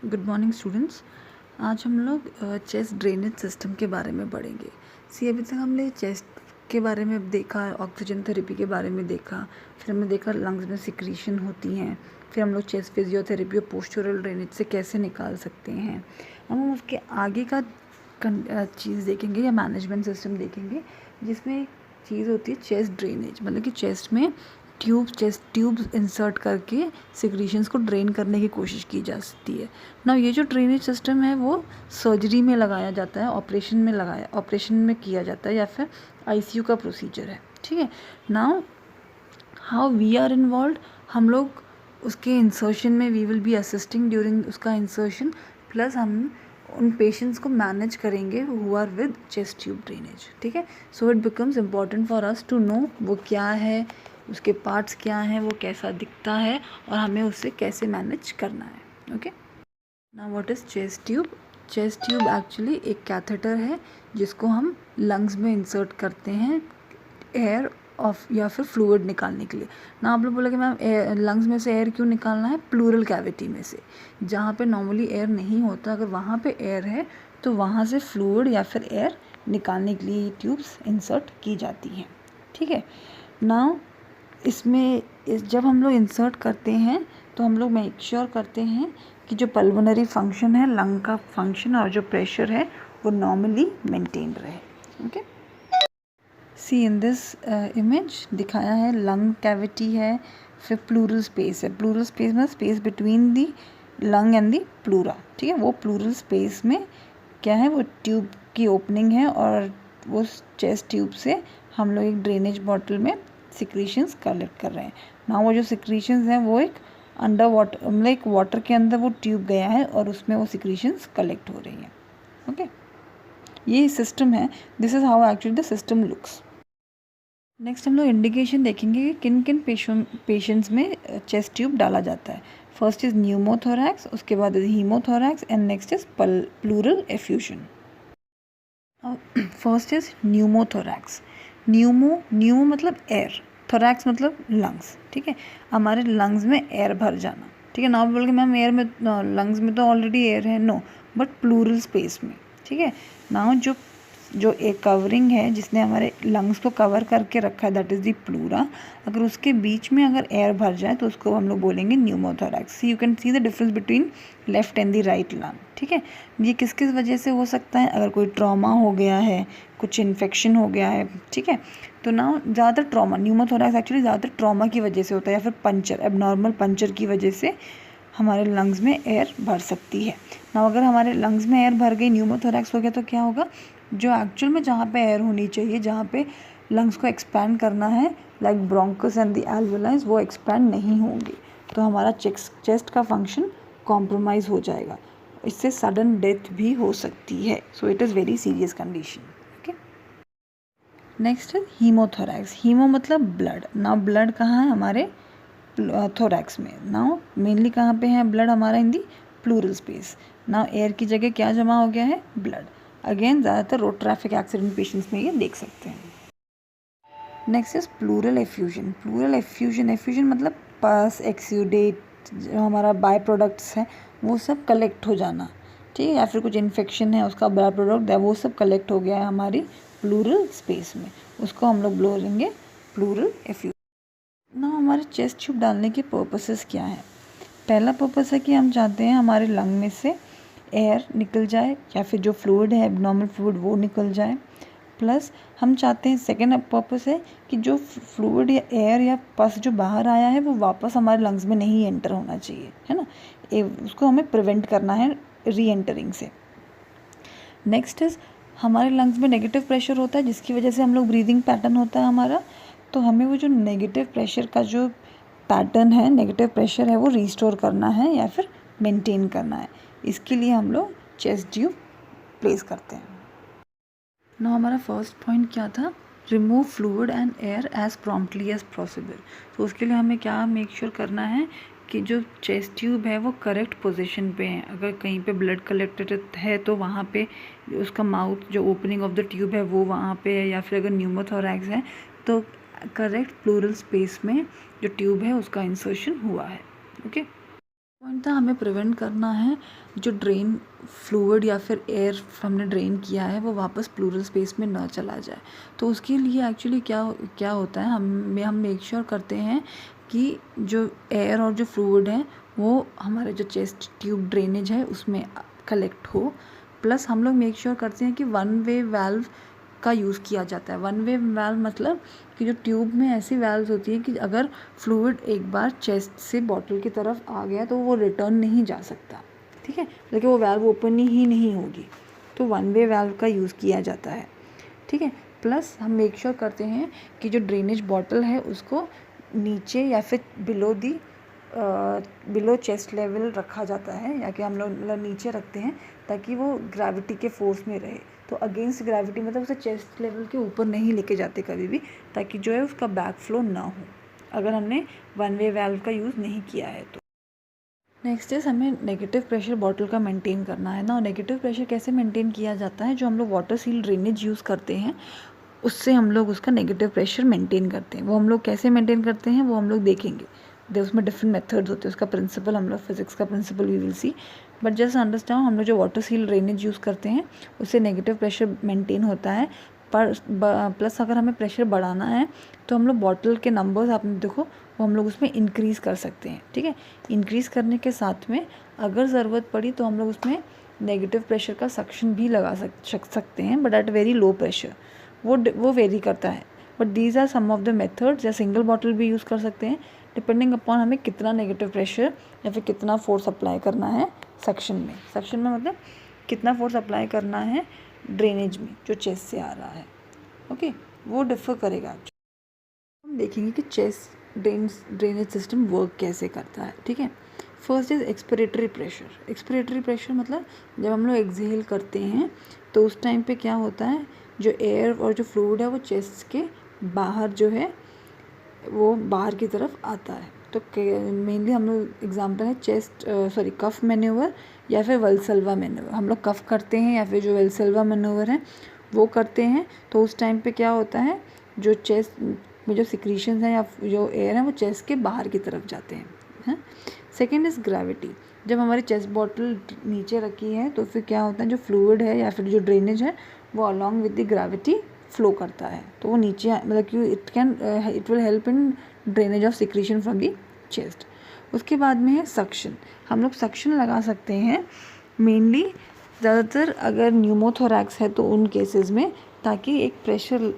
Good morning students. आज हम लोग चेस्ट ड्रेनेज सिस्टम के बारे में पढ़ेंगे। अभी तक हमने चेस्ट के बारे में देखा, ऑक्सीजन थेरेपी के बारे में देखा, फिर हमने देखा लंग्स में सिक्रीशन होती हैं, फिर हम लोग चेस्ट फिजियोथेरेपी और पोस्चरल ड्रेनेज से कैसे निकाल सकते हैं। अब हम उसके आगे का चीज़ देखेंगे या मैनेजमेंट सिस्टम देखेंगे, जिसमें एक चीज़ होती है चेस्ट ड्रेनेज, मतलब कि चेस्ट में चेस्ट ट्यूब्स इंसर्ट करके सिक्रीशंस को ड्रेन करने की कोशिश की जा सकती है ना। ये जो ड्रेनेज सिस्टम है वो सर्जरी में लगाया जाता है, ऑपरेशन में किया जाता है, या फिर आईसीयू का प्रोसीजर है। ठीक है। Now how we are involve, हम लोग उसके इंसर्शन में we will be assisting during उसका इंसर्शन, प्लस हम उन पेशेंट्स को मैनेज करेंगे who are with chest tube drainage. ठीक है। So it becomes important for us to know वो क्या है, उसके पार्ट्स क्या हैं, वो कैसा दिखता है और हमें उससे कैसे मैनेज करना है। Okay. Now what is chest tube? Chest tube actually एक कैथेटर है जिसको हम लंग्स में इंसर्ट करते हैं एयर ऑफ या फिर फ्लूइड निकालने के लिए ना। आप लोग बोले कि मैम लंग्स में से एयर क्यों निकालना है? प्लूरल कैविटी में से, जहाँ पे नॉर्मली एयर नहीं होता, अगर वहाँ पे एयर है तो वहाँ से फ्लूइड या फिर एयर निकालने के लिए ये ट्यूब्स इंसर्ट की जाती हैं। ठीक है। नाउ इसमें जब हम लोग इंसर्ट करते हैं तो हम लोग मेक श्योर करते हैं कि जो पल्मोनरी फंक्शन है, लंग का फंक्शन और जो प्रेशर है वो नॉर्मली मेंटेन रहे। Okay. See in this image दिखाया है लंग कैविटी है, फिर प्लूरल स्पेस है। प्लूरल स्पेस में space between the lung and the pleura. ठीक है। वो प्लूरल स्पेस में क्या है, वो ट्यूब की ओपनिंग है और वो चेस्ट ट्यूब से हम लोग एक ड्रेनेज बॉटल में सिक्रीशंस कलेक्ट कर रहे हैं ना। वो जो सिक्रीशंस हैं वो एक अंडर वाटर, मतलब एक वाटर के अंदर वो ट्यूब गया है और उसमें वो सिक्रीशंस कलेक्ट हो रही हैं। ओके। ये सिस्टम है। This is how actually the system looks. Next हम लोग इंडिकेशन देखेंगे कि किन किन पेशेंट्स में चेस्ट ट्यूब डाला जाता है। फर्स्ट इज़ न्यूमोथोरैक्स, उसके बाद is haemothorax and next is pleural effusion. First is pneumothorax. Pneumo मतलब एयर, थोरैक्स मतलब लंग्स। ठीक है। हमारे लंग्स में एयर भर जाना। ठीक है। ना बोल के मैम एयर में लंग्स में तो ऑलरेडी एयर है, नो, बट प्लूरल स्पेस में। ठीक है। ना जो एक कवरिंग है जिसने हमारे लंग्स को कवर करके रखा है, दैट इज़ दी प्लूरा, अगर उसके बीच में अगर एयर भर जाए तो उसको हम लोग बोलेंगे pneumothorax. You can see the difference between left and the right lung. ठीक है। ये किस किस वजह से हो सकता है? अगर कोई ट्रॉमा हो गया है, कुछ इन्फेक्शन हो गया है। ठीक है। तो ना ज़्यादातर ट्रॉमा, न्यूमोथोरैक्स एक्चुअली ज़्यादातर ट्रॉमा की वजह से होता है, या फिर पंचर, एबनॉर्मल पंचर की वजह से हमारे लंग्स में एयर भर सकती है ना। अगर हमारे लंग्स में एयर भर गई, न्यूमोथोरैक्स हो गया, तो क्या होगा, जो एक्चुअल में जहाँ पे एयर होनी चाहिए, जहाँ पे लंग्स को एक्सपैंड करना है, लाइक ब्रोंकस एंड द एल्वेलाइज, वो एक्सपैंड नहीं होंगे, तो हमारा चेस्ट का फंक्शन कॉम्प्रोमाइज़ हो जाएगा। इससे सडन डेथ भी हो सकती है। So it is very serious condition. Okay. Next है हीमोथोरैक्स। हीमो मतलब ब्लड। ना ब्लड कहाँ है? हमारे थोरैक्स में। नाउ मेनली कहाँ पे है ब्लड? हमारा in the pleural space. Now air की जगह क्या जमा हो गया है? ब्लड। अगेन ज़्यादातर रोड ट्रैफिक एक्सीडेंट पेशेंट्स में ये देख सकते हैं। Next is pleural effusion. Pleural effusion मतलब पस, एक्सुडेट, जो हमारा बाय प्रोडक्ट्स हैं वो सब कलेक्ट हो जाना। ठीक है। या फिर कुछ इन्फेक्शन है, उसका बाय प्रोडक्ट है, वो सब कलेक्ट हो गया है हमारी प्लूरल स्पेस में, उसको हम लोग बोलेंगे प्लूरल एफ्यूजन। ना हमारे चेस्ट ट्यूब डालने के पर्पसेस क्या हैं? पहला पर्पस है कि हम चाहते हैं हमारे लंग में से एयर निकल जाए, या फिर जो फ्लूइड है, एबनॉर्मल फ्लूइड, वो निकल जाए। प्लस हम चाहते हैं, सेकेंड पर्पस है कि जो फ्लूइड या एयर या पस जो बाहर आया है वो वापस हमारे लंग्स में नहीं एंटर होना चाहिए, है ना। उसको हमें प्रिवेंट करना है री एंटरिंग से। नेक्स्ट इज हमारे लंग्स में नेगेटिव प्रेशर होता है, जिसकी वजह से हम लोग ब्रीदिंग पैटर्न होता है हमारा, तो हमें वो जो नेगेटिव प्रेशर का जो पैटर्न है, नेगेटिव प्रेशर है, वो रिस्टोर करना है या फिर मेंटेन करना है। इसके लिए हम लोग चेस्ट ट्यूब प्लेस करते हैं ना। हमारा फर्स्ट पॉइंट क्या था? Remove fluid and air as promptly as possible. तो उसके लिए हमें क्या मेक श्योर करना है कि जो चेस्ट ट्यूब है वो करेक्ट पोजीशन पे है। अगर कहीं पे ब्लड कलेक्टेड है तो वहाँ पे उसका माउथ, जो ओपनिंग ऑफ द ट्यूब है वो वहाँ पे है, या फिर अगर न्यूमोथोरैक्स है तो करेक्ट प्लूरल स्पेस में जो ट्यूब है उसका इंसर्शन हुआ है। ओके। पॉइंट था हमें प्रिवेंट करना है जो ड्रेन फ्लूइड या फिर एयर हमने ड्रेन किया है वो वापस प्लूरल स्पेस में ना चला जाए। तो उसके लिए एक्चुअली क्या क्या होता है, हम मेक श्योर करते हैं कि जो एयर और जो फ्लूइड है वो हमारे जो चेस्ट ट्यूब ड्रेनेज है उसमें कलेक्ट हो। प्लस हम लोग मेक श्योर करते हैं कि वन वे वाल्व का यूज़ किया जाता है। वन वे वाल्व मतलब कि जो ट्यूब में ऐसी वाल्व्स होती है कि अगर फ्लूइड एक बार चेस्ट से बॉटल की तरफ आ गया तो वो रिटर्न नहीं जा सकता, ठीक है, लेकिन वो वाल्व ओपन ही नहीं होगी, तो वन वे वाल्व का यूज़ किया जाता है, ठीक है। प्लस हम मेक श्योर करते हैं कि जो ड्रेनेज बॉटल है उसको नीचे या फिर बिलो चेस्ट लेवल रखा जाता है, या कि हम लोग मतलब नीचे रखते हैं ताकि वो ग्रेविटी के फोर्स में रहे। तो अगेंस्ट ग्रेविटी मतलब उसे चेस्ट लेवल के ऊपर नहीं लेके जाते कभी भी, ताकि जो है उसका बैक फ्लो ना हो अगर हमने वन वे वाल्व का यूज़ नहीं किया है तो। नेक्स्ट इज हमें नेगेटिव प्रेशर बॉटल का मेंटेन करना है ना। नेगेटिव प्रेशर कैसे मेंटेन किया जाता है, जो हम लोग वाटर सील ड्रेनेज यूज़ करते हैं उससे हम लोग उसका नेगेटिव प्रेशर मेंटेन करते हैं। वो हम लोग कैसे मेंटेन करते हैं वो हम लोग देखेंगे, उसमें डिफरेंट मेथड्स होते हैं, उसका प्रिंसिपल हम लोग फिजिक्स का principle we will see, but just understand हम लोग जो वाटर सील ड्रेनेज यूज़ करते हैं उससे नेगेटिव प्रेशर मेंटेन होता है। पर प्लस अगर हमें प्रेशर बढ़ाना है तो हम लोग बॉटल के नंबर्स आपने देखो वो हम लोग उसमें इंक्रीज़ कर सकते हैं, ठीक है। इंक्रीज़ करने के साथ में अगर ज़रूरत पड़ी तो हम लोग उसमें नेगेटिव प्रेशर का सक्शन भी लगा सकते हैं, but at very low pressure, वो वेरी करता है। But these are some of the methods. या सिंगल बॉटल भी यूज़ कर सकते हैं डिपेंडिंग अपॉन हमें कितना नेगेटिव प्रेशर या फिर कितना फोर्स अप्लाई करना है सक्शन में मतलब कितना फोर्स अप्लाई करना है ड्रेनेज में जो चेस्ट से आ रहा है, ओके, वो डिफर करेगा। हम देखेंगे कि चेस्ट ड्रेनेज सिस्टम वर्क कैसे करता है, ठीक है। First is expiratory pressure. Expiratory pressure मतलब जब हम लोग एक्सहेल करते हैं तो उस टाइम पे क्या होता है, जो एयर और जो फ्लूइड है वो चेस्ट के बाहर जो है वो बाहर की तरफ आता है। तो मेनली हम लोग एग्जांपल है कफ मैन्यूवर या फिर वेल्सल्वा मैन्यूवर। हम लोग कफ करते हैं या फिर जो वेल्सल्वा मैन्यूवर है वो करते हैं, तो उस टाइम पे क्या होता है, जो चेस्ट में जो सिक्रीशंस हैं या जो एयर है वो चेस्ट के बाहर की तरफ जाते हैं। Second is gravity. जब हमारी चेस्ट बॉटल नीचे रखी है तो फिर क्या होता है, जो फ्लूइड है या फिर जो ड्रेनेज है वो along with the gravity flow करता है, तो वो नीचे मतलब कि it will help in drainage of secretion from the chest. उसके बाद में है सक्शन। हम लोग सक्शन लगा सकते हैं मेनली ज़्यादातर अगर न्यूमोथोरैक्स है तो उन केसेस में, ताकि एक प्रेशर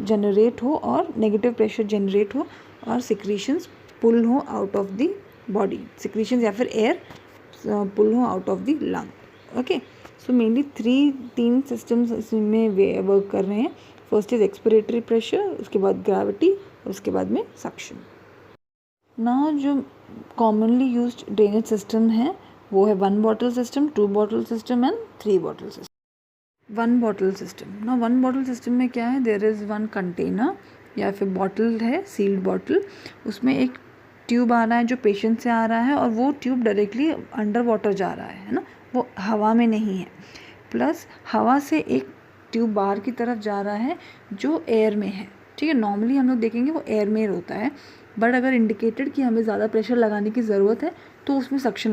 जनरेट हो और नेगेटिव प्रेशर जनरेट हो और सिक्रीशंस पुल हो out of the body, secretions या फिर एयर पुल हो out of the lung, okay. So mainly तीन सिस्टम्स इसमें वर्क कर रहे हैं। फर्स्ट इज एक्सपिरेटरी प्रेशर, उसके बाद ग्रेविटी और उसके बाद में सक्शन। ना जो कॉमनली यूज्ड ड्रेनेज सिस्टम है वो है 1 bottle system, 2 bottle system and 3 bottle system. 1 bottle system ना, 1 बॉटल सिस्टम में क्या है, देयर इज़ 1 कंटेनर या फिर बॉटल है, सील्ड बॉटल, उसमें एक ट्यूब आ रहा है जो पेशेंट से आ रहा है और वो ट्यूब डायरेक्टली अंडर वाटर जा रहा है ना, वो हवा में नहीं है। प्लस हवा से एक ट्यूब बाहर की तरफ जा रहा है जो एयर में है, ठीक है। नॉर्मली हम लोग देखेंगे वो एयर में होता है, बट अगर इंडिकेटेड कि हमें ज़्यादा प्रेशर लगाने की ज़रूरत है तो उसमें सक्शन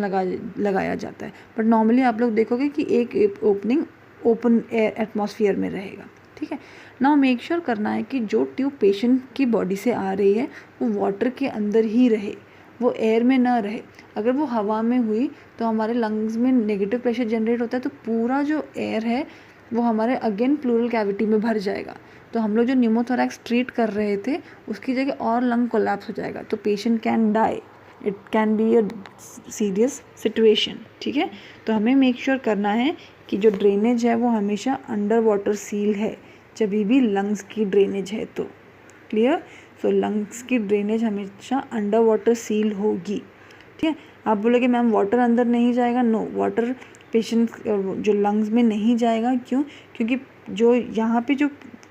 लगाया जाता है। बट नॉर्मली आप लोग देखोगे कि एक ओपनिंग ओपन एयर एटमॉस्फेयर में रहेगा, ठीक है ना। मेक श्योर करना है कि जो ट्यूब पेशेंट की बॉडी से आ रही है वो वाटर के अंदर ही रहे, वो एयर में ना रहे। अगर वो हवा में हुई तो हमारे लंग्स में नेगेटिव प्रेशर जनरेट होता है, तो पूरा जो एयर है वो हमारे अगेन प्लूरल कैविटी में भर जाएगा, तो हम लोग जो न्यूमोथोरैक्स ट्रीट कर रहे थे उसकी जगह और लंग कोलैप्स हो जाएगा, तो patient can die, it can be a serious situation, ठीक है। तो हमें मेक श्योर करना है कि जो ड्रेनेज है वो हमेशा अंडर वाटर सील है जब भी लंग्स की ड्रेनेज है तो, क्लियर। सो लंग्स की ड्रेनेज हमेशा अंडर वाटर सील होगी, ठीक है। आप बोलोगे मैम वाटर अंदर नहीं जाएगा, नो, वाटर पेशेंट जो लंग्स में नहीं जाएगा, क्यों, क्योंकि जो यहाँ पे जो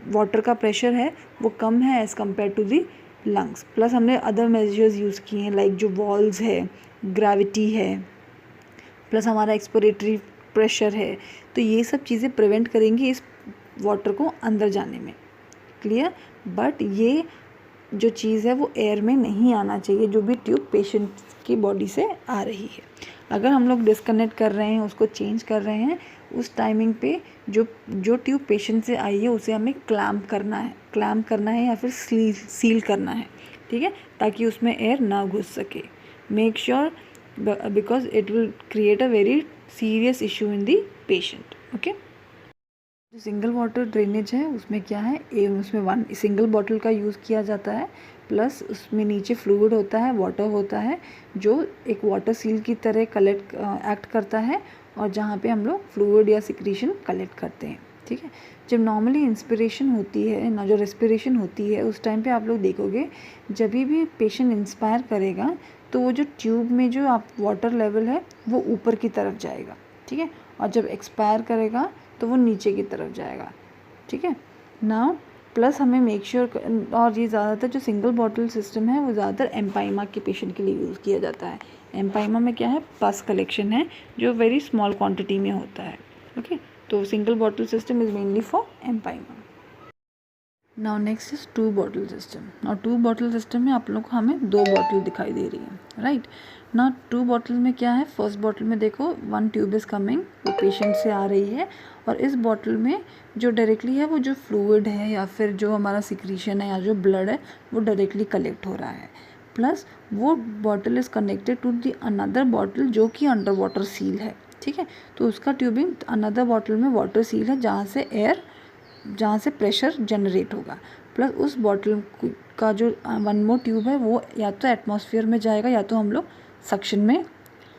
वाटर का प्रेशर है वो कम है as compared to the lungs. Plus हमने अदर मेजर्स यूज़ किए हैं लाइक जो वॉल्स है, ग्रेविटी है, प्लस हमारा एक्सपिरेटरी प्रेशर है, तो ये सब चीज़ें प्रिवेंट करेंगी इस वाटर को अंदर जाने में, क्लियर। बट ये जो चीज़ है वो एयर में नहीं आना चाहिए, जो भी ट्यूब पेशेंट की बॉडी से आ रही है। अगर हम लोग डिस्कनेक्ट कर रहे हैं, उसको चेंज कर रहे हैं, उस टाइमिंग पे जो ट्यूब पेशेंट से आई है उसे हमें क्लैम्प करना है या फिर सील करना है, ठीक है, ताकि उसमें एयर ना घुस सके। Make sure because it will create a very serious issue in the patient. Okay, जो सिंगल वाटर ड्रेनेज है उसमें क्या है, उसमें 1 सिंगल बॉटल का यूज़ किया जाता है, प्लस उसमें नीचे फ्लूइड होता है, वाटर होता है, जो एक वाटर सील की तरह एक्ट करता है, और जहाँ पे हम लोग फ्लूइड या सिक्रीशन कलेक्ट करते हैं, ठीक है। जब नॉर्मली इंस्पिरेशन होती है ना, जो रेस्पिरेशन होती है, उस टाइम पे आप लोग देखोगे जब भी पेशेंट इंस्पायर करेगा तो वो जो ट्यूब में जो आप वाटर लेवल है वो ऊपर की तरफ जाएगा, ठीक है, और जब एक्सपायर करेगा तो वो नीचे की तरफ जाएगा, ठीक है ना। प्लस हमें मेक श्योर और ये ज़्यादातर जो सिंगल बॉटल सिस्टम है वो ज़्यादातर एम्पाइमा के पेशेंट के लिए यूज़ किया जाता है। एम्पाइमा में क्या है, पस कलेक्शन है जो वेरी स्मॉल क्वांटिटी में होता है। ओके, तो single bottle system is mainly for empyema. Now next is 2 bottle system. और 2 बॉटल सिस्टम में आप लोग को हमें 2 बॉटल दिखाई दे रही है, राइट। ना 2 बॉटल में क्या है, फर्स्ट बॉटल में देखो 1 ट्यूब इज़ कमिंग, वो पेशेंट से आ रही है, और इस बॉटल में जो डायरेक्टली है वो जो फ्लूइड है या फिर जो हमारा सिक्रीशन है या जो ब्लड है वो डायरेक्टली कलेक्ट हो रहा है। प्लस वो bottle is connected to the another bottle जो कि अंडर वाटर सील है, ठीक है। तो उसका ट्यूबिंग अनदर बॉटल में वाटर सील है जहाँ से प्रेशर जनरेट होगा। प्लस उस बॉटल का जो 1 मोर ट्यूब है वो या तो एटमॉस्फेयर में जाएगा या तो हम लोग सक्शन में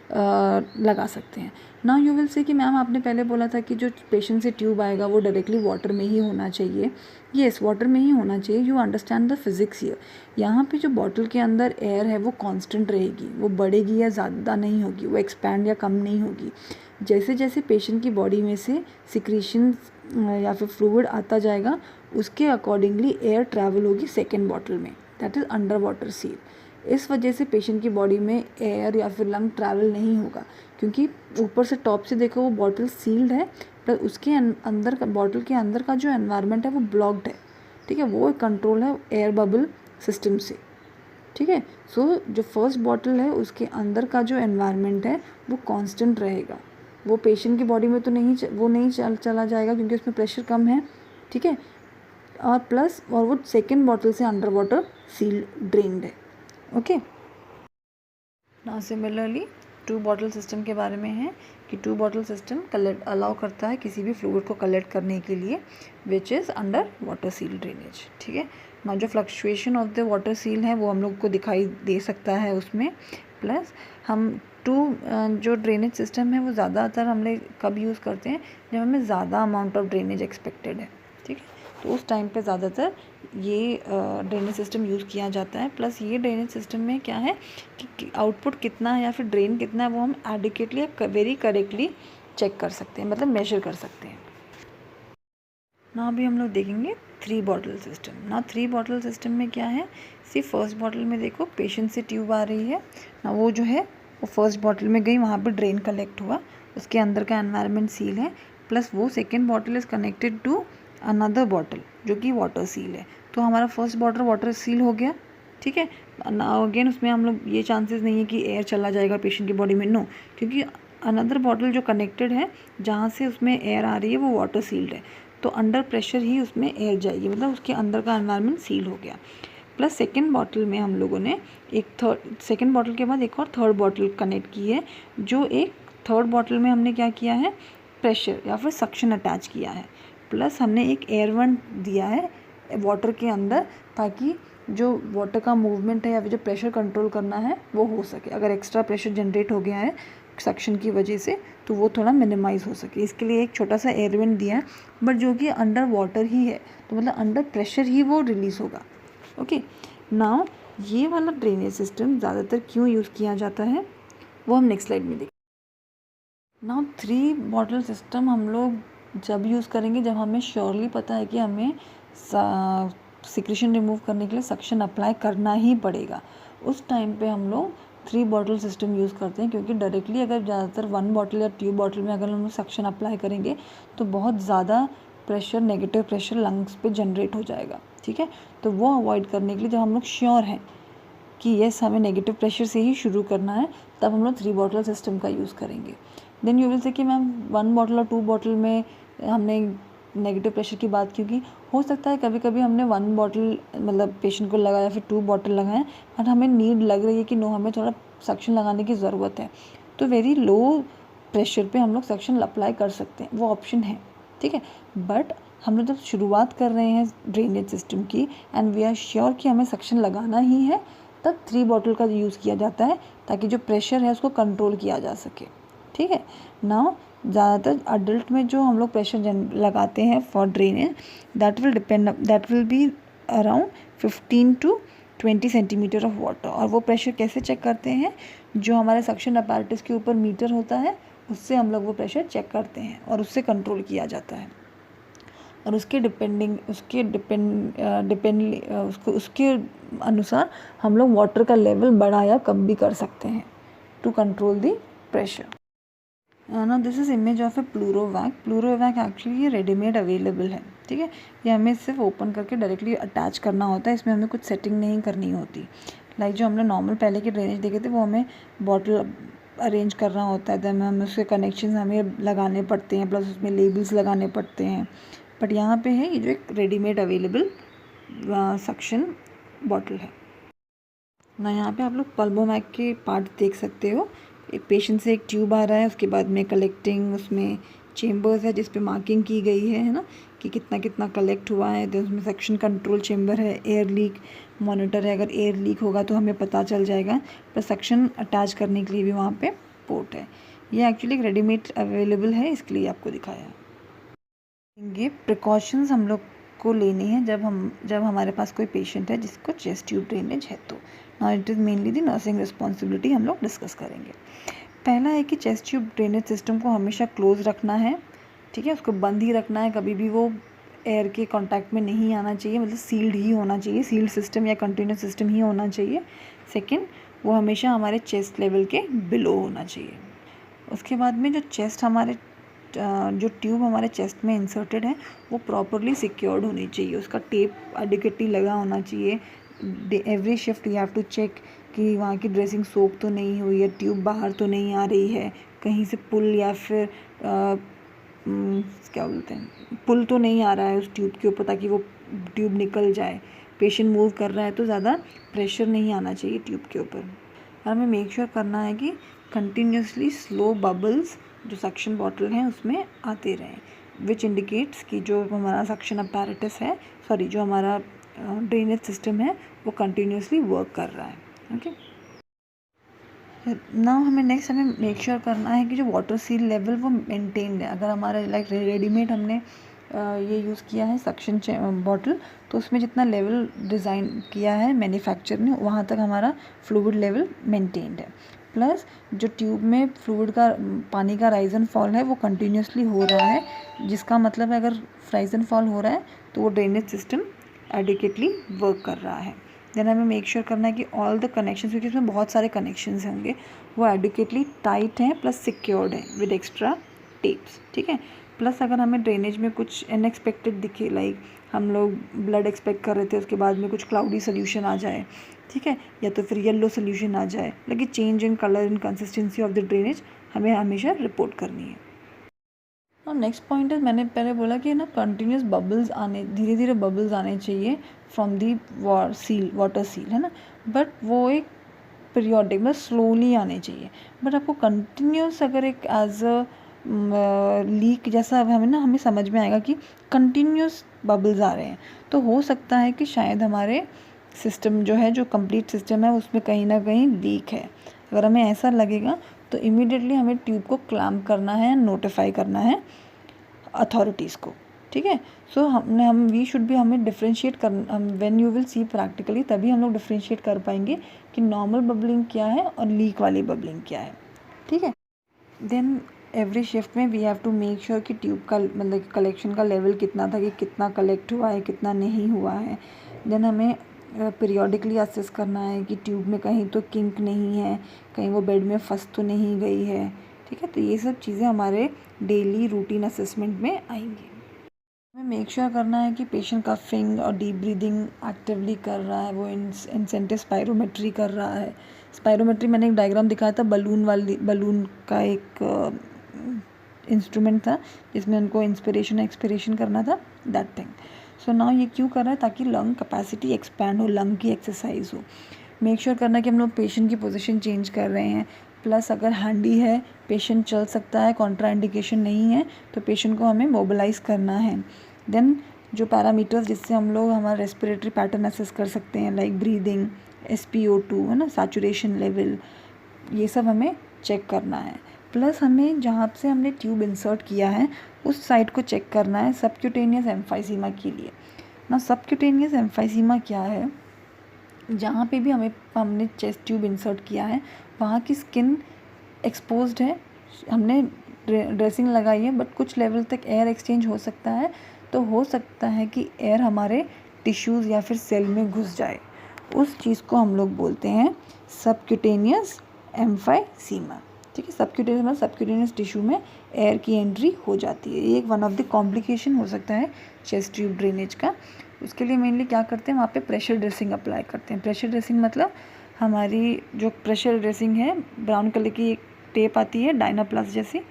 लगा सकते हैं। नाउ यू विल से कि मैम आपने पहले बोला था कि जो पेशेंट से ट्यूब आएगा वो डायरेक्टली वाटर में ही होना चाहिए। येस, वाटर में ही होना चाहिए। You understand the physics here. यहाँ पे जो बॉटल के अंदर एयर है वो कांस्टेंट रहेगी, वो बढ़ेगी या ज़्यादा नहीं होगी, वो एक्सपैंड या कम नहीं होगी। जैसे जैसे पेशेंट की बॉडी में से सिक्रीशन या फिर फ्लूइड आता जाएगा उसके अकॉर्डिंगली एयर ट्रैवल होगी सेकेंड बॉटल में, that is under water seal. इस वजह से पेशेंट की बॉडी में एयर या फिर लंग ट्रैवल नहीं होगा, क्योंकि ऊपर से टॉप से देखो वो बॉटल सील्ड है, प्लस उसके अंदर का बॉटल के अंदर का जो एनवायरनमेंट है वो ब्लॉक्ड है, ठीक है। वो कंट्रोल है एयर बबल सिस्टम से, ठीक है। सो जो फर्स्ट बॉटल है उसके अंदर का जो एनवायरनमेंट है वो कांस्टेंट रहेगा, वो पेशेंट की बॉडी में तो नहीं चला जाएगा क्योंकि उसमें प्रेशर कम है, ठीक है। और प्लस और वो सेकेंड बॉटल से अंडर वाटर सील ड्रेन्ड है। Okay, now similarly 2 bottle system के बारे में है कि 2 बॉटल सिस्टम कलेक्ट अलाउ करता है किसी भी फ्लूइड को कलेक्ट करने के लिए which is under water seal drainage, ठीक है ना। जो fluctuation of the water seal है वो हम लोग को दिखाई दे सकता है उसमें। प्लस हम 2 जो ड्रेनेज सिस्टम है वो ज़्यादातर हम लोग कब यूज़ करते हैं, जब हमें ज़्यादा अमाउंट ऑफ ड्रेनेज एक्सपेक्टेड है, ठीक है। तो उस टाइम पे ज़्यादातर ये ड्रेनेज सिस्टम यूज़ किया जाता है। प्लस ये ड्रेनेज सिस्टम में क्या है कि आउटपुट कितना है या फिर ड्रेन कितना है वो हम एडिक्वेटली या वेरी करेक्टली चेक कर सकते हैं, मतलब मेजर कर सकते हैं ना। अभी हम लोग देखेंगे 3 बॉटल सिस्टम ना। 3 बॉटल सिस्टम में क्या है, सिर्फ फर्स्ट बॉटल में देखो पेशेंट से ट्यूब आ रही है ना, वो जो है वो फर्स्ट बॉटल में गई, वहाँ पर ड्रेन कलेक्ट हुआ, उसके अंदर का एनवायरनमेंट सील है। प्लस वो second bottle is connected to another bottle जो कि वाटर सील है, तो हमारा फर्स्ट बॉटल वाटर सील हो गया, ठीक है ना। अगेन उसमें हम लोग ये चांसेस नहीं है कि एयर चला जाएगा पेशेंट की बॉडी में, नो, क्योंकि अनदर बॉटल जो कनेक्टेड है जहाँ से उसमें एयर आ रही है वो वाटर सील्ड है, तो अंडर प्रेशर ही उसमें एयर जाएगी, मतलब उसके अंदर का एनवायरनमेंट सील हो गया। प्लस सेकेंड बॉटल में हम लोगों ने सेकेंड बॉटल के बाद एक और थर्ड बॉटल कनेक्ट की है, जो एक थर्ड बॉटल में हमने क्या किया है, प्रेशर या फिर सक्शन अटैच किया है। प्लस हमने एक एयर वेंट दिया है वाटर के अंदर, ताकि जो वाटर का मूवमेंट है या फिर जो प्रेशर कंट्रोल करना है वो हो सके। अगर एक्स्ट्रा प्रेशर जनरेट हो गया है सक्शन की वजह से तो वो थोड़ा मिनिमाइज़ हो सके, इसके लिए एक छोटा सा एयर वेंट दिया है, बट जो कि अंडर वाटर ही है, तो मतलब अंडर प्रेशर ही वो रिलीज़ होगा। ओके, नाउ ये वाला ड्रेनेज सिस्टम ज़्यादातर क्यों यूज़ किया जाता है वो हम नेक्स्ट स्लाइड में देखें। नाउ 3 बॉटल सिस्टम हम लोग जब यूज़ करेंगे जब हमें श्योरली पता है कि हमें सिक्रीशन रिमूव करने के लिए सक्शन अप्लाई करना ही पड़ेगा, उस टाइम पे हम लोग 3 बॉटल सिस्टम यूज़ करते हैं। क्योंकि डायरेक्टली अगर ज़्यादातर 1 बॉटल या 2 बॉटल में अगर हम लोग सक्शन अप्लाई करेंगे तो बहुत ज़्यादा प्रेशर, नेगेटिव प्रेशर लंग्स पे जनरेट हो जाएगा, ठीक है। तो वो अवॉइड करने के लिए जब हम लोग श्योर हैं कि येस हमें नेगेटिव प्रेशर से ही शुरू करना है, तब हम लोग 3 बॉटल सिस्टम का यूज़ करेंगे। देन यू विल से कि मैम 1 बॉटल और 2 बॉटल में हमने नेगेटिव प्रेशर की बात क्यों की। हो सकता है कभी कभी हमने 1 बॉटल मतलब पेशेंट को लगाया, फिर 2 बॉटल लगाएं, और हमें नीड लग रही है कि नो हमें थोड़ा सक्शन लगाने की ज़रूरत है, तो वेरी लो प्रेशर पे हम लोग सक्शन अप्लाई कर सकते हैं, वो ऑप्शन है, ठीक है। बट हम लोग जब शुरुआत कर रहे हैं ड्रेनेज सिस्टम की एंड वी आर श्योर कि हमें सक्शन लगाना ही है, तब 3 बॉटल का यूज़ किया जाता है ताकि जो प्रेशर है उसको कंट्रोल किया जा सके, ठीक है। नाउ ज़्यादातर अडल्ट में जो हम लोग प्रेशर लगाते हैं for drainage, that will be around 15 to 20 centimetre of water. और वो प्रेशर कैसे चेक करते हैं, जो हमारे सक्शन अपैरेटस के ऊपर मीटर होता है उससे हम लोग वो प्रेशर चेक करते हैं और उससे कंट्रोल किया जाता है। और उसके अनुसार हम लोग वाटर का लेवल बढ़ा या कम भी कर सकते हैं टू कंट्रोल द प्रेशर। ना this is image of a pleurovac. Pleurovac actually ये रेडीमेड अवेलेबल है, ठीक है। ये हमें सिर्फ ओपन करके डायरेक्टली अटैच करना होता है, इसमें हमें कुछ सेटिंग नहीं करनी होती। लाइक जो हमने नॉर्मल पहले के ड्रेनेज देखे थे वो हमें बॉटल अरेंज करना होता है, तब हमें उसके कनेक्शन हमें लगाने पड़ते हैं, प्लस उसमें लेबल्स लगाने पड़ते हैं। बट यहाँ पे है ये जो एक रेडीमेड अवेलेबल सक्शन बॉटल है ना। यहाँ पे आप लोग पल्मोमैक के पार्ट देख सकते हो। पेशेंट से एक ट्यूब आ रहा है, उसके बाद में कलेक्टिंग, उसमें चेम्बर्स है जिस पे मार्किंग की गई है ना, कि कितना कितना कलेक्ट हुआ है। तो उसमें सेक्शन कंट्रोल चेम्बर है, एयर लीक मॉनिटर है, अगर एयर लीक होगा तो हमें पता चल जाएगा। प्लस सेक्शन अटैच करने के लिए भी वहाँ पे पोर्ट है। ये एक्चुअली एक रेडीमेड अवेलेबल है, इसके लिए आपको दिखाया है। ये प्रिकॉशंस हम लोग को लेनी है जब हमारे पास कोई पेशेंट है जिसको चेस्ट ट्यूब ड्रेनेज है। तो now it is mainly the nursing responsibility, हम लोग डिस्कस करेंगे। पहला है कि चेस्ट ट्यूब ड्रेनेज सिस्टम को हमेशा क्लोज रखना है, ठीक है। उसको बंद ही रखना है, कभी भी वो एयर के कांटेक्ट में नहीं आना चाहिए, मतलब सील्ड ही होना चाहिए, सील्ड सिस्टम या कंटेनर सिस्टम ही होना चाहिए। सेकेंड, वो हमेशा हमारे चेस्ट लेवल के बिलो होना चाहिए। उसके बाद में जो ट्यूब हमारे चेस्ट में इंसर्टेड है वो प्रॉपरली सिक्योर्ड होनी चाहिए, उसका टेप एडिक्वेटली लगा होना चाहिए। Every shift you have to check कि वहाँ की ड्रेसिंग सोप तो नहीं हुई है, ट्यूब बाहर तो नहीं आ रही है, कहीं से पुल या फिर क्या बोलते हैं, पुल तो नहीं आ रहा है उस ट्यूब के ऊपर ताकि वो ट्यूब निकल जाए। पेशेंट मूव कर रहा है तो ज़्यादा प्रेशर नहीं आना चाहिए ट्यूब के ऊपर। और हमें मेक श्योर करना है कि कंटिन्यूसली स्लो बबल्स जो सक्शन बॉटल हैं उसमें आते रहें, विच इंडिकेट्स कि जो हमारा सक्शन अपैरेटस है, जो हमारा ड्रेनेज सिस्टम है वो कंटिन्यूसली वर्क कर रहा है, ओके। नाउ हमें मेक श्योर करना है कि जो वाटर सील लेवल वो मेंटेन्ड है। अगर हमारा लाइक रेडीमेड हमने ये यूज़ किया है सक्शन बॉटल, तो उसमें जितना लेवल डिज़ाइन किया है मैन्युफैक्चर ने वहाँ तक हमारा फ्लूइड लेवल मेंटेन्ड है। प्लस जो ट्यूब में फ्लूइड का पानी का राइज एंड फॉल है वो कंटिन्यूसली हो रहा है, जिसका मतलब है अगर राइज एंड फॉल हो रहा है तो वो ड्रेनेज सिस्टम एडिक्वेटली वर्क कर रहा है। देन हमें मेक श्योर करना है कि ऑल द कनेक्शंस, क्योंकि इसमें बहुत सारे कनेक्शंस होंगे, वो एडिक्वेटली टाइट हैं प्लस सिक्योर्ड है विद एक्स्ट्रा टेप्स, ठीक है। प्लस अगर हमें ड्रेनेज में कुछ अनएक्सपेक्टेड दिखे, लाइक हम लोग ब्लड एक्सपेक्ट कर रहे थे, उसके बाद में कुछ क्लाउडी सोल्यूशन आ जाए, ठीक है, या तो फिर येलो सोल्यूशन आ जाए, लेकिन change in colour in consistency of the drainage हमें हमेशा रिपोर्ट करनी है। और नेक्स्ट पॉइंट है, मैंने पहले बोला कि ना कंटिन्यूस बबल्स आने, धीरे धीरे बबल्स आने चाहिए फ्रॉम दी वाटर सील, है ना। बट वो एक पीरियोडिक मतलब स्लोली आने चाहिए। बट आपको कंटिन्यूस अगर एक एज अ लीक जैसा हमें समझ में आएगा कि कंटिन्यूस बबल्स आ रहे हैं, तो हो सकता है कि शायद हमारे सिस्टम जो है, जो कंप्लीट सिस्टम है, उसमें कहीं ना कहीं लीक है। अगर हमें ऐसा लगेगा तो इमीडिएटली हमें ट्यूब को क्लैम्प करना है, नोटिफाई करना है अथॉरिटीज़ को, ठीक है। सो हमें डिफ्रेंशिएट कर, when you will see practically, तभी हम लोग डिफ्रेंशिएट कर पाएंगे कि नॉर्मल बबलिंग क्या है और लीक वाली बबलिंग क्या है, ठीक है। देन एवरी शिफ्ट में we have to make sure कि ट्यूब का मतलब कलेक्शन का लेवल कितना था, कि कितना कलेक्ट हुआ है, कितना नहीं हुआ है। देन हमें पीरियोडिकली असेस करना है कि ट्यूब में कहीं तो किंक नहीं है, कहीं वो बेड में फंस तो नहीं गई है, ठीक है। तो ये सब चीज़ें हमारे डेली रूटीन असेसमेंट में आएंगी। हमें मेक श्योर करना है कि पेशेंट कफिंग और डीप ब्रीदिंग एक्टिवली कर रहा है, वो इंसेंटिव स्पायरोमेट्री कर रहा है। स्पायरोमेट्री मैंने एक डायग्राम दिखाया था, बलून का एक इंस्ट्रूमेंट था जिसमें उनको इंस्पिरेशन एक्सपिरेशन करना था, दैट थिंग। सो नाउ ये क्यों कर रहा है? ताकि लंग कैपेसिटी एक्सपैंड हो, लंग की एक्सरसाइज हो। मेक श्योर करना कि हम लोग पेशेंट की पोजीशन चेंज कर रहे हैं। प्लस अगर हैंडी है, पेशेंट चल सकता है, कॉन्ट्राइंडिकेशन नहीं है, तो पेशेंट को हमें मोबिलाइज करना है। देन जो पैरामीटर्स जिससे हम लोग हमारा रेस्पिरेटरी पैटर्न असेस कर सकते हैं, लाइक ब्रीदिंग, SpO2 है ना, सैचुरेशन लेवल, ये सब हमें चेक करना है। प्लस हमें जहाँ से हमने ट्यूब इंसर्ट किया है उस साइड को चेक करना है सबक्यूटेनियस एम्फाइसीमा के लिए ना। सबक्यूटेनियस एम्फाइसीमा क्या है? जहाँ पे भी हमने चेस्ट ट्यूब इंसर्ट किया है वहाँ की स्किन एक्सपोज्ड है, हमने ड्रेसिंग लगाई है, बट कुछ लेवल तक एयर एक्सचेंज हो सकता है, तो हो सकता है कि एयर हमारे टिश्यूज़ या फिर सेल में घुस जाए। उस चीज़ को हम लोग बोलते हैं सबक्यूटेनियस एम्फाइसीमा। ठीक है, सबक्यूटेनियस मतलब सबक्यूटेनियस टिश्यू में एयर की एंट्री हो जाती है। ये एक वन ऑफ द कॉम्प्लिकेशन हो सकता है चेस्ट ट्यूब ड्रेनेज का। उसके लिए मेनली क्या करते हैं, वहाँ पे प्रेशर ड्रेसिंग अप्लाई करते हैं। प्रेशर ड्रेसिंग मतलब हमारी जो प्रेशर ड्रेसिंग है, ब्राउन कलर की एक टेप आती है डायनाप्लास जैसी,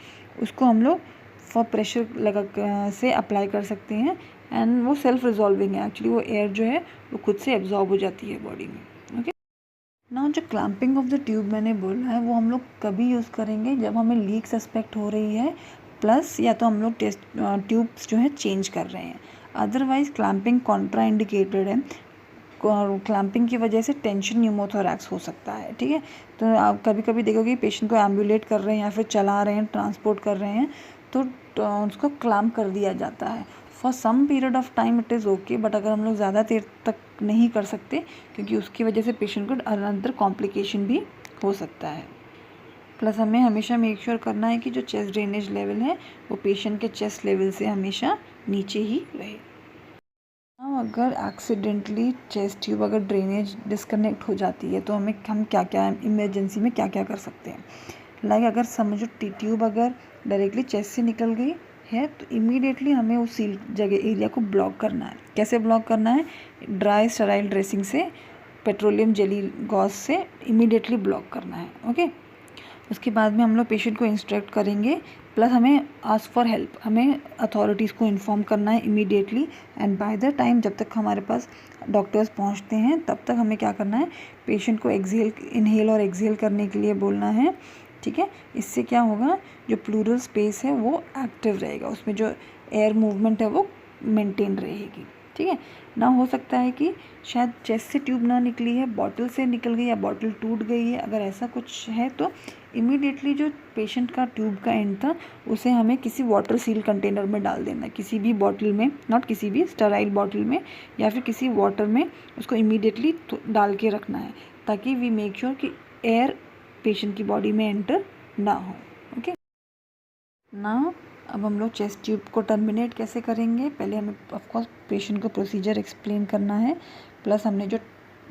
उसको हम लोग फॉर प्रेशर लगा से अप्लाई कर सकते हैं। एंड वो सेल्फ रिजॉल्विंग है, एक्चुअली वो एयर जो है वो खुद से एब्जॉर्ब हो जाती है बॉडी में। ओके, ना जो क्लैंपिंग ऑफ द ट्यूब मैंने बोला है वो हम लोग कभी यूज़ करेंगे जब हमें लीक सस्पेक्ट हो रही है, प्लस या तो हम लोग ट्यूब्स जो है चेंज कर रहे हैं। अदरवाइज क्लैंपिंग कॉन्ट्राइंडिकेटेड है। क्लैंपिंग की वजह से टेंशन न्यूमोथोरैक्स हो सकता है। ठीक है, तो आप कभी कभी देखोगे पेशेंट को एम्बुलेट कर रहे हैं या फिर चला रहे हैं, ट्रांसपोर्ट कर रहे हैं, तो उसको क्लैम्प कर दिया जाता है। For some period of time it is okay, but अगर हम लोग ज़्यादा देर तक नहीं कर सकते क्योंकि उसकी वजह से पेशेंट को अनदर कॉम्प्लिकेशन भी हो सकता है। प्लस हमें हमेशा मेक श्योर करना है कि जो चेस्ट ड्रेनेज लेवल है वो पेशेंट के चेस्ट लेवल से हमेशा नीचे ही रहे। अगर एक्सीडेंटली चेस्ट ट्यूब अगर ड्रेनेज डिस्कनेक्ट हो जाती है तो हम क्या क्या इमरजेंसी में क्या क्या कर सकते हैं। लाइक अगर समझो ट्यूब अगर डायरेक्टली चेस्ट से निकल गई है तो इमीडिएटली हमें उस सील जगह एरिया को ब्लॉक करना है। कैसे ब्लॉक करना है? ड्राई स्टेराइल ड्रेसिंग से, पेट्रोलियम जेली गॉज से इमीडिएटली ब्लॉक करना है। ओके, उसके बाद में हम लोग पेशेंट को इंस्ट्रक्ट करेंगे, प्लस हमें आस्क फॉर हेल्प, हमें अथॉरिटीज़ को इन्फॉर्म करना है immediately. And by the time जब तक हमारे पास डॉक्टर्स पहुंचते हैं तब तक हमें क्या करना है, पेशेंट को इनहेल और एक्सहेल करने के लिए बोलना है। ठीक है, इससे क्या होगा, जो प्लूरल स्पेस है वो एक्टिव रहेगा, उसमें जो एयर मूवमेंट है वो मेंटेन रहेगी। ठीक है ना, हो सकता है कि शायद चेस्ट से ट्यूब ना निकली है, बॉटल से निकल गई या बॉटल टूट गई है। अगर ऐसा कुछ है तो इमीडिएटली जो पेशेंट का ट्यूब का एंड था उसे हमें किसी वाटर सील कंटेनर में डाल देना है, किसी भी बॉटल में, नॉट किसी भी स्टेराइल बॉटल में या फिर किसी वाटर में उसको इमीडिएटली डाल के रखना है, ताकि वी मेक श्योर कि एयर पेशेंट की बॉडी में एंटर ना हो। ओके ना, अब हम लोग चेस्ट ट्यूब को टर्मिनेट कैसे करेंगे। पहले हमें ऑफकोर्स पेशेंट को प्रोसीजर एक्सप्लेन करना है, प्लस हमने जब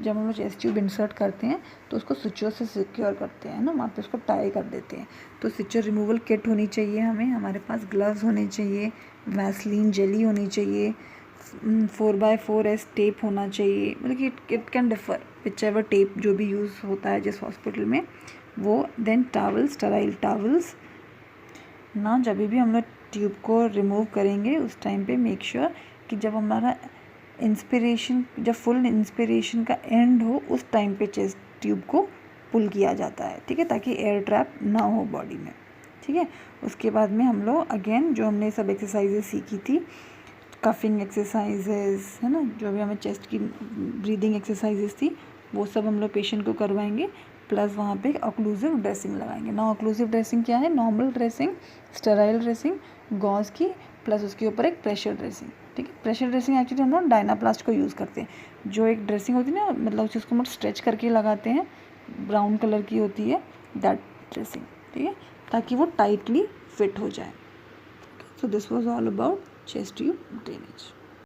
हम लोग चेस्ट ट्यूब इंसर्ट करते हैं तो उसको स्विचर से सिक्योर करते हैं ना, वहाँ पे उसको टाई कर देते हैं। तो स्विचर रिमूवल किट होनी चाहिए हमारे पास ग्लव्स होने चाहिए, वैसलीन जेली होनी चाहिए, 4x4 टेप होना चाहिए। मतलब कि it can differ which ever tape जो भी यूज़ होता है जिस हॉस्पिटल में वो। देन टावल्स, स्टेराइल टावल्स ना। जब भी हम लोग ट्यूब को रिमूव करेंगे उस टाइम पे मेक श्योर कि जब हमारा इंस्पिरेशन, जब फुल इंस्पिरेशन का एंड हो उस टाइम पे चेस्ट ट्यूब को पुल किया जाता है। ठीक है, ताकि एयर ट्रैप ना हो बॉडी में। ठीक है, उसके बाद में हम लोग अगेन जो हमने सब एक्सरसाइजेज सीखी थी, कफिंग एक्सरसाइजेज है ना, जो भी हमें चेस्ट की ब्रीदिंग एक्सरसाइजेज थी वो सब हम लोग पेशेंट को करवाएंगे। प्लस वहाँ पे ऑक्लूसिव ड्रेसिंग लगाएंगे ना। ऑक्लूसिव ड्रेसिंग क्या है? Normal dressing, sterile dressing, gauze की, प्लस उसके ऊपर एक प्रेशर ड्रेसिंग। ठीक है, प्रेशर ड्रेसिंग एक्चुअली हम लोग डायनाप्लास्ट को यूज़ करते हैं। जो एक ड्रेसिंग होती है ना, मतलब उसको हम स्ट्रेच करके लगाते हैं, ब्राउन कलर की होती है दैट ड्रेसिंग। ठीक है, ताकि वो टाइटली फिट हो जाए। So this was all about chest tube drainage.